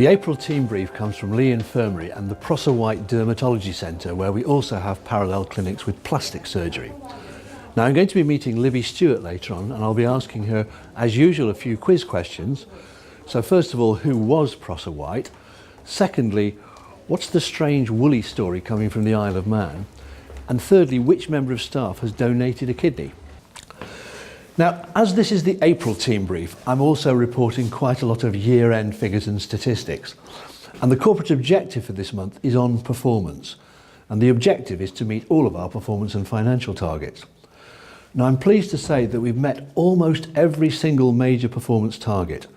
The April team brief comes from Leigh Infirmary and the Prosser White Dermatology Centre, where we also have parallel clinics with plastic surgery. Now I'm going to be meeting Libby Stewart later on, and I'll be asking her, as usual, a few quiz questions. So first of all, who was Prosser White? Secondly, what's the strange woolly story coming from the Isle of Man? And thirdly, which member of staff has donated a kidney? Now, as this is the April team brief, I'm also reporting quite a lot of year-end figures and statistics. And the corporate objective for this month is on performance. And the objective is to meet all of our performance and financial targets. Now, I'm pleased to say that we've met almost every single major performance target.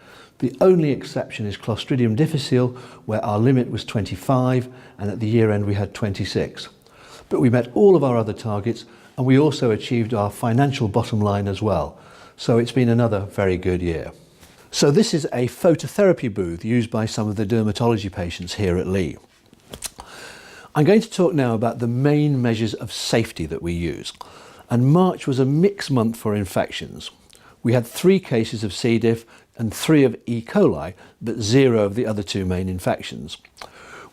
The only exception is Clostridium difficile, where our limit was 25, and at the year end we had 26. But we met all of our other targets, and we also achieved our financial bottom line as well. So it's been another very good year. So this is a phototherapy booth used by some of the dermatology patients here at Leigh. I'm going to talk now about the main measures of safety that we use. And March was a mixed month for infections. We had 3 cases of C. diff and 3 of E. coli, but 0 of the other 2 main infections.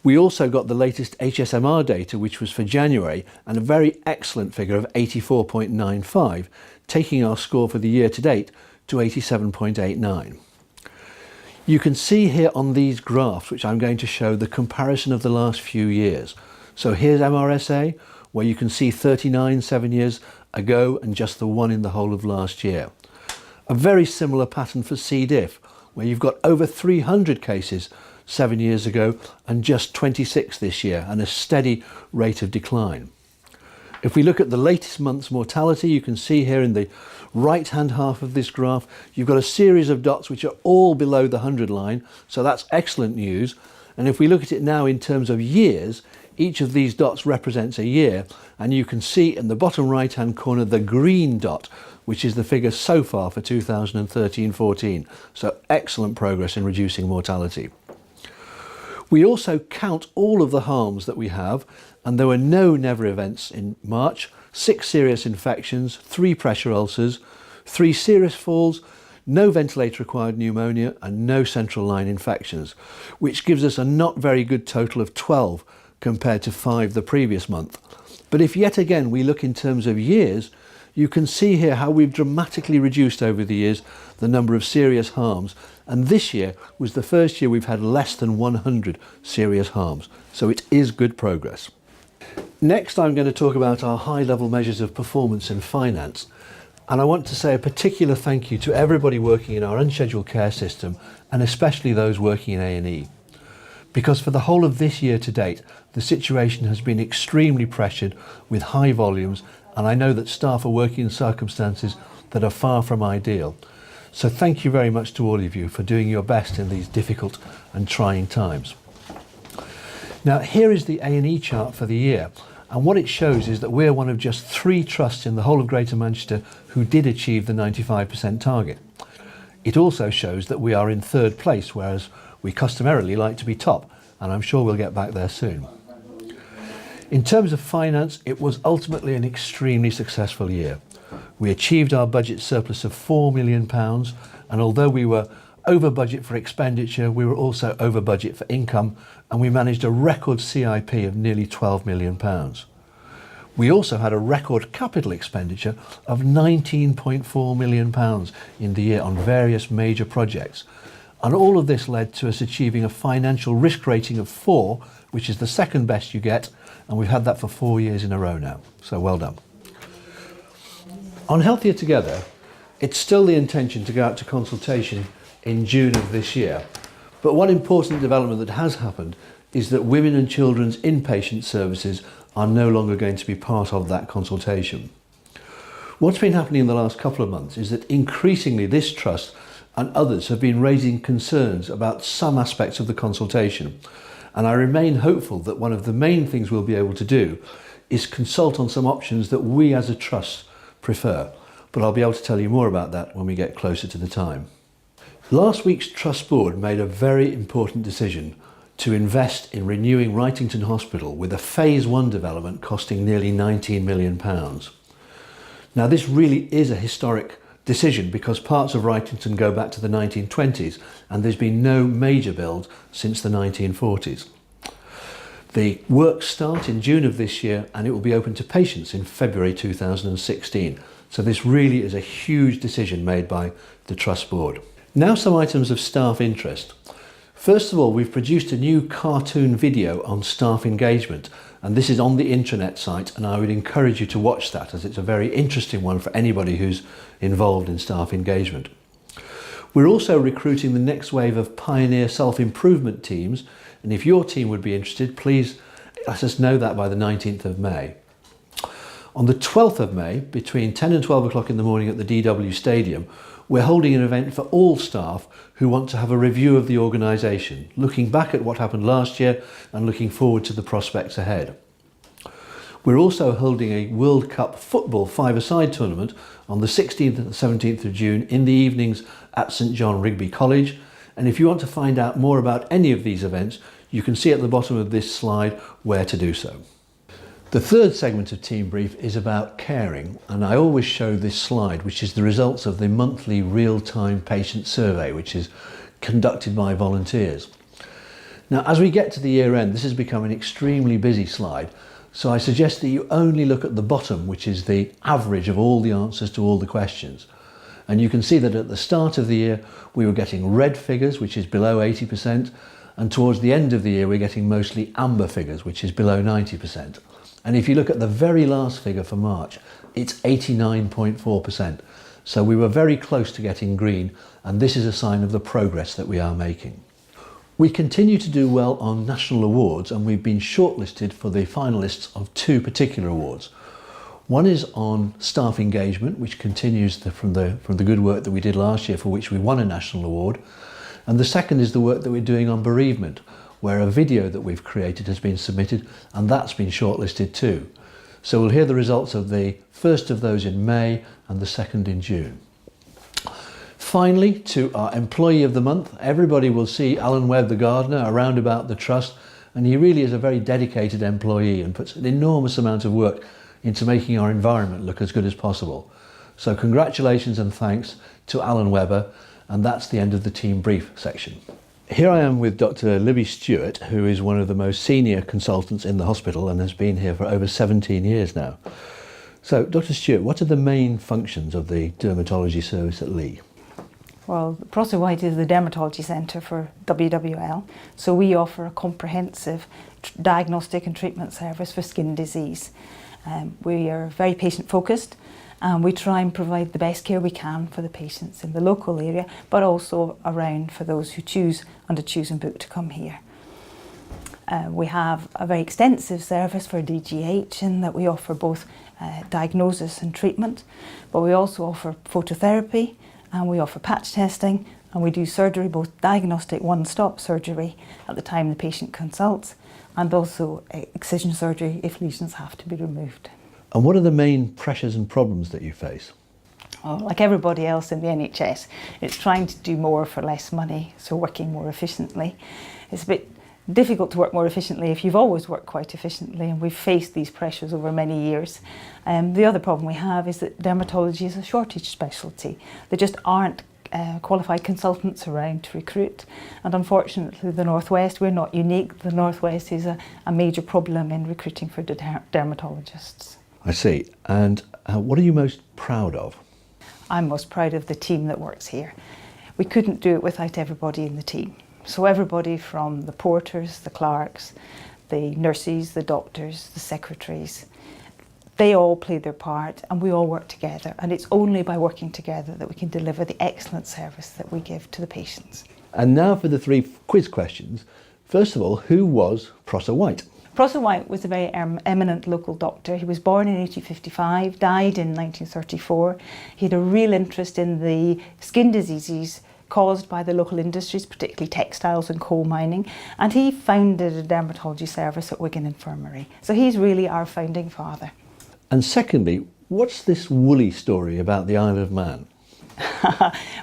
We also got the latest HSMR data, which was for January, and a very excellent figure of 84.95, taking our score for the year to date to 87.89. You can see here on these graphs, which I'm going to show, the comparison of the last few years. So here's MRSA, where you can see 39 7 years ago and just the 1 in the whole of last year. A very similar pattern for C. diff, where you've got over 300 cases 7 years ago and just 26 this year, and a steady rate of decline. If we look at the latest month's mortality, you can see here in the right hand half of this graph, you've got a series of dots which are all below the 100 line, so that's excellent news. And if we look at it now in terms of years, each of these dots represents a year, and you can see in the bottom right hand corner the green dot, which is the figure so far for 2013-14. So excellent progress in reducing mortality. We also count all of the harms that we have, and there were no never events in March, 6 serious infections, 3 pressure ulcers, 3 serious falls, no ventilator required pneumonia, and no central line infections, which gives us a not very good total of 12 compared to 5 the previous month. But if yet again we look in terms of years, you can see here how we've dramatically reduced over the years the number of serious harms, and this year was the first year we've had less than 100 serious harms, so it is good progress. Next, I'm going to talk about our high-level measures of performance and finance, and I want to say a particular thank you to everybody working in our unscheduled care system, and especially those working in A&E. Because for the whole of this year to date, the situation has been extremely pressured with high volumes, and I know that staff are working in circumstances that are far from ideal. So thank you very much to all of you for doing your best in these difficult and trying times. Now here is the A&E chart for the year, and what it shows is that we're one of just 3 trusts in the whole of Greater Manchester who did achieve the 95% target. It also shows that we are in 3rd place, whereas we customarily like to be top, and I'm sure we'll get back there soon. In terms of finance, it was ultimately an extremely successful year. We achieved our budget surplus of £4 million, and although we were over budget for expenditure, we were also over budget for income, and we managed a record CIP of nearly £12 million. We also had a record capital expenditure of £19.4 million in the year on various major projects. And all of this led to us achieving a financial risk rating of 4, which is the 2nd best you get, and we've had that for 4 years in a row now, so well done. On Healthier Together, it's still the intention to go out to consultation in June of this year, but one important development that has happened is that women and children's inpatient services are no longer going to be part of that consultation. What's been happening in the last couple of months is that increasingly this trust and others have been raising concerns about some aspects of the consultation, and I remain hopeful that one of the main things we'll be able to do is consult on some options that we as a trust prefer, but I'll be able to tell you more about that when we get closer to the time. Last week's Trust Board made a very important decision to invest in renewing Wrightington Hospital with a Phase 1 development costing nearly £19 million. Now this really is a historic decision because parts of Wrightington go back to the 1920s and there's been no major build since the 1940s. The works start in June of this year and it will be open to patients in February 2016. So this really is a huge decision made by the Trust Board. Now some items of staff interest. First of all, we've produced a new cartoon video on staff engagement, and this is on the intranet site, and I would encourage you to watch that as it's a very interesting one for anybody who's involved in staff engagement. We're also recruiting the next wave of pioneer self-improvement teams, and if your team would be interested, please let us know that by the 19th of May. On the 12th of May, between 10 and 12 o'clock in the morning at the DW Stadium, we're holding an event for all staff who want to have a review of the organisation, looking back at what happened last year and looking forward to the prospects ahead. We're also holding a World Cup football five-a-side tournament on the 16th and 17th of June in the evenings at St John Rigby College. And if you want to find out more about any of these events, you can see at the bottom of this slide where to do so. The third segment of Team Brief is about caring, and I always show this slide, which is the results of the monthly real-time patient survey, which is conducted by volunteers. Now, as we get to the year end, this has become an extremely busy slide, so I suggest that you only look at the bottom, which is the average of all the answers to all the questions. And you can see that at the start of the year, we were getting red figures, which is below 80%, and towards the end of the year, we're getting mostly amber figures, which is below 90%. And if you look at the very last figure for March, it's 89.4%. So we were very close to getting green, and this is a sign of the progress that we are making. We continue to do well on national awards, and we've been shortlisted for the finalists of two particular awards. One is on staff engagement, which continues from the good work that we did last year, for which we won a national award. And the second is the work that we're doing on bereavement, where a video that we've created has been submitted, and that's been shortlisted too. So we'll hear the results of the first of those in May and the second in June. Finally, to our Employee of the Month, everybody will see Alan Webb, the gardener, around about the Trust, and he really is a very dedicated employee and puts an enormous amount of work into making our environment look as good as possible. So congratulations and thanks to Alan Webber, and that's the end of the Team Brief section. Here I am with Dr. Leigh Stewart, who is one of the most senior consultants in the hospital and has been here for over 17 years now. So, Dr. Stewart, what are the main functions of the dermatology service at Leigh? Well, Prosser White is the dermatology centre for WWL, so we offer a comprehensive diagnostic and treatment service for skin disease. We are very patient focused, and we try and provide the best care we can for the patients in the local area, but also around for those who choose and book to come here. We have a very extensive service for DGH in that we offer both diagnosis and treatment, but we also offer phototherapy, and we offer patch testing, and we do surgery, both diagnostic one-stop surgery at the time the patient consults, and also excision surgery if lesions have to be removed. And what are the main pressures and problems that you face? Well, like everybody else in the NHS, it's trying to do more for less money, so working more efficiently. It's a bit difficult to work more efficiently if you've always worked quite efficiently, and we've faced these pressures over many years. The other problem we have is that dermatology is a shortage specialty. There just aren't qualified consultants around to recruit, and unfortunately the Northwest, we're not unique, the Northwest is a major problem in recruiting for dermatologists. I see. And what are you most proud of? I'm most proud of the team that works here. We couldn't do it without everybody in the team. So everybody from the porters, the clerks, the nurses, the doctors, the secretaries, they all play their part and we all work together. And it's only by working together that we can deliver the excellent service that we give to the patients. And now for the three quiz questions. First of all, who was Prosser White? Prosser White was a very eminent local doctor. He was born in 1855, died in 1934. He had a real interest in the skin diseases caused by the local industries, particularly textiles and coal mining, and he founded a dermatology service at Wigan Infirmary. So he's really our founding father. And secondly, what's this woolly story about the Isle of Man?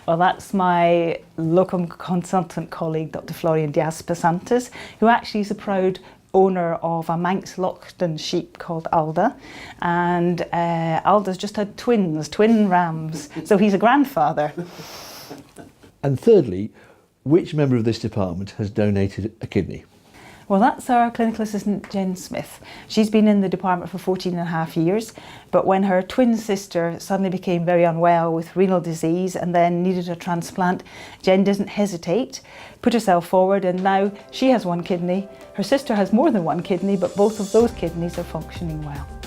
Well, that's my locum consultant colleague, Dr. Florian Diaz-Pasantes, who actually is a proud owner of a Manx Lockton sheep called Alda, and Alda's just had twin rams, so he's a grandfather. And thirdly, which member of this department has donated a kidney? Well, that's our clinical assistant, Jen Smith. She's been in the department for 14 and a half years, but when her twin sister suddenly became very unwell with renal disease and then needed a transplant, Jen didn't hesitate, put herself forward, and now she has one kidney. Her sister has more than one kidney, but both of those kidneys are functioning well.